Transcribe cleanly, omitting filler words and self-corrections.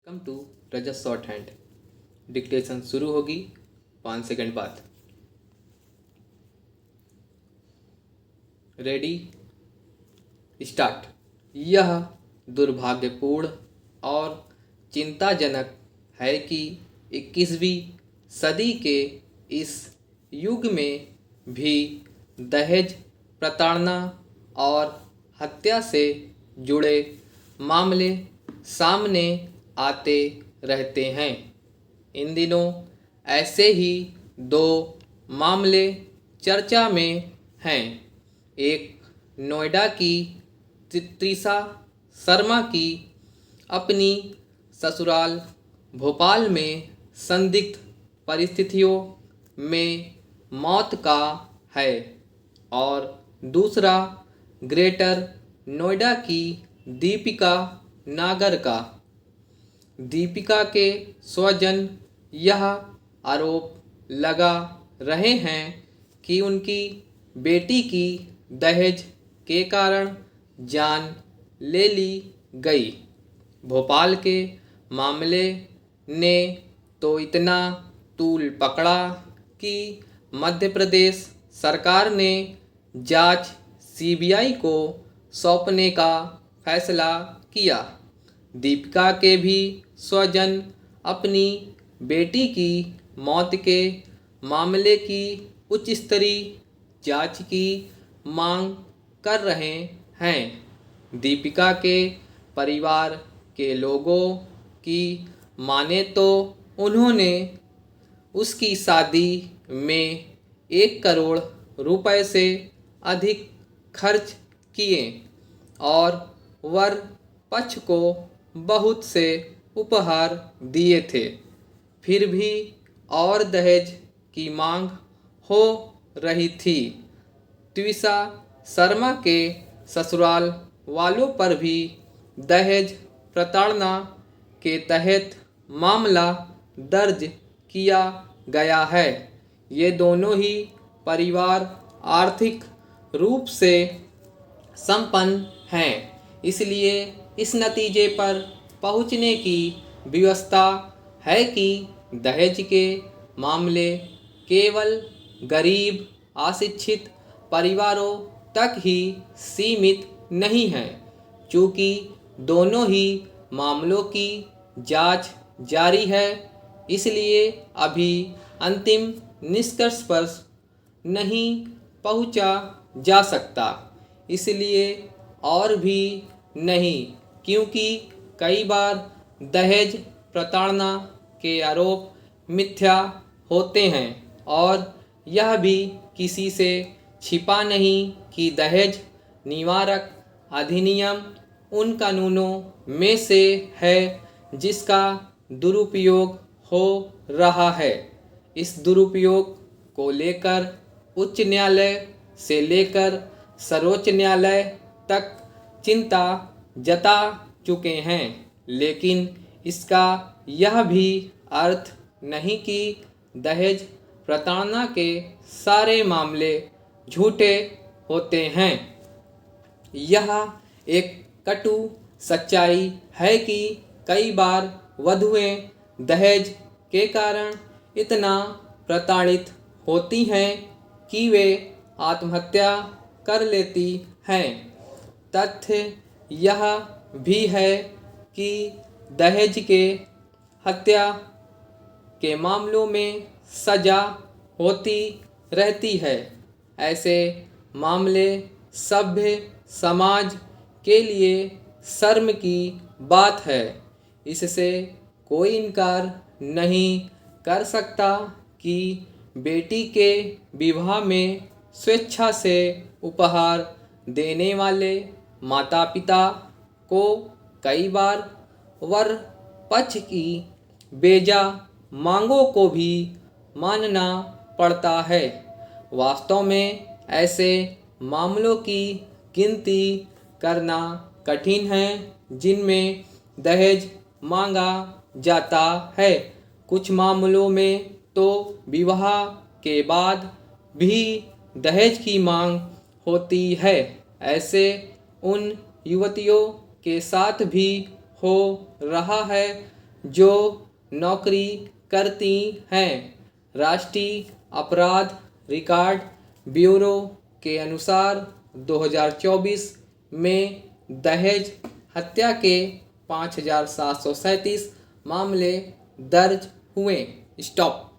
Come to Rajat shorthand. Dictation शुरू होगी 5 second बाद। Ready start. यह दुर्भाग्यपूर्ण और चिंताजनक है कि 21वीं सदी के इस युग में भी दहेज प्रताड़ना और हत्या से जुड़े मामले सामने आते रहते हैं। इन दिनों ऐसे ही दो मामले चर्चा में हैं। एक नोएडा की त्रिशा शर्मा की अपनी ससुराल भोपाल में संदिग्ध परिस्थितियों में मौत का है और दूसरा ग्रेटर नोएडा की दीपिका नागर का। दीपिका के स्वजन यह आरोप लगा रहे हैं कि उनकी बेटी की दहेज के कारण जान ले ली गई। भोपाल के मामले ने तो इतना तूल पकड़ा कि मध्य प्रदेश सरकार ने जांच सीबीआई को सौंपने का फैसला किया। दीपिका के भी स्वजन अपनी बेटी की मौत के मामले की उच्च स्तरीय जांच की मांग कर रहे हैं। दीपिका के परिवार के लोगों की माने तो उन्होंने उसकी शादी में 1 करोड़ रुपए से अधिक खर्च किए और वर पक्ष को बहुत से उपहार दिए थे। फिर भी और दहेज की मांग हो रही थी। त्रिशा शर्मा के ससुराल वालों पर भी दहेज प्रताड़ना के तहत मामला दर्ज किया गया है। ये दोनों ही परिवार आर्थिक रूप से संपन्न हैं, इसलिए इस नतीजे पर पहुंचने की व्यवस्था है कि दहेज के मामले केवल गरीब अशिक्षित परिवारों तक ही सीमित नहीं हैं। चूँकि दोनों ही मामलों की जांच जारी है, इसलिए अभी अंतिम निष्कर्ष पर नहीं पहुंचा जा सकता। इसलिए और भी नहीं, क्योंकि कई बार दहेज प्रताड़ना के आरोप मिथ्या होते हैं और यह भी किसी से छिपा नहीं कि दहेज निवारक अधिनियम उन कानूनों में से है जिसका दुरुपयोग हो रहा है। इस दुरुपयोग को लेकर उच्च न्यायालय से लेकर सर्वोच्च न्यायालय तक चिंता जता चुके हैं, लेकिन इसका यह भी अर्थ नहीं कि दहेज प्रताड़ना के सारे मामले झूठे होते हैं। यह एक कटु सच्चाई है कि कई बार वधुएं दहेज के कारण इतना प्रताड़ित होती हैं कि वे आत्महत्या कर लेती हैं। तथ्य यह भी है कि दहेज के हत्या के मामलों में सजा होती रहती है। ऐसे मामले सभ्य समाज के लिए शर्म की बात है। इससे कोई इनकार नहीं कर सकता कि बेटी के विवाह में स्वेच्छा से उपहार देने वाले माता पिता को कई बार वर पक्ष की बेजा मांगों को भी मानना पड़ता है। वास्तव में ऐसे मामलों की गिनती करना कठिन है जिनमें दहेज मांगा जाता है। कुछ मामलों में तो विवाह के बाद भी दहेज की मांग होती है। ऐसे उन युवतियों के साथ भी हो रहा है जो नौकरी करती हैं। राष्ट्रीय अपराध रिकॉर्ड ब्यूरो के अनुसार 2024 में दहेज हत्या के 5,737 मामले दर्ज हुए। स्टॉप।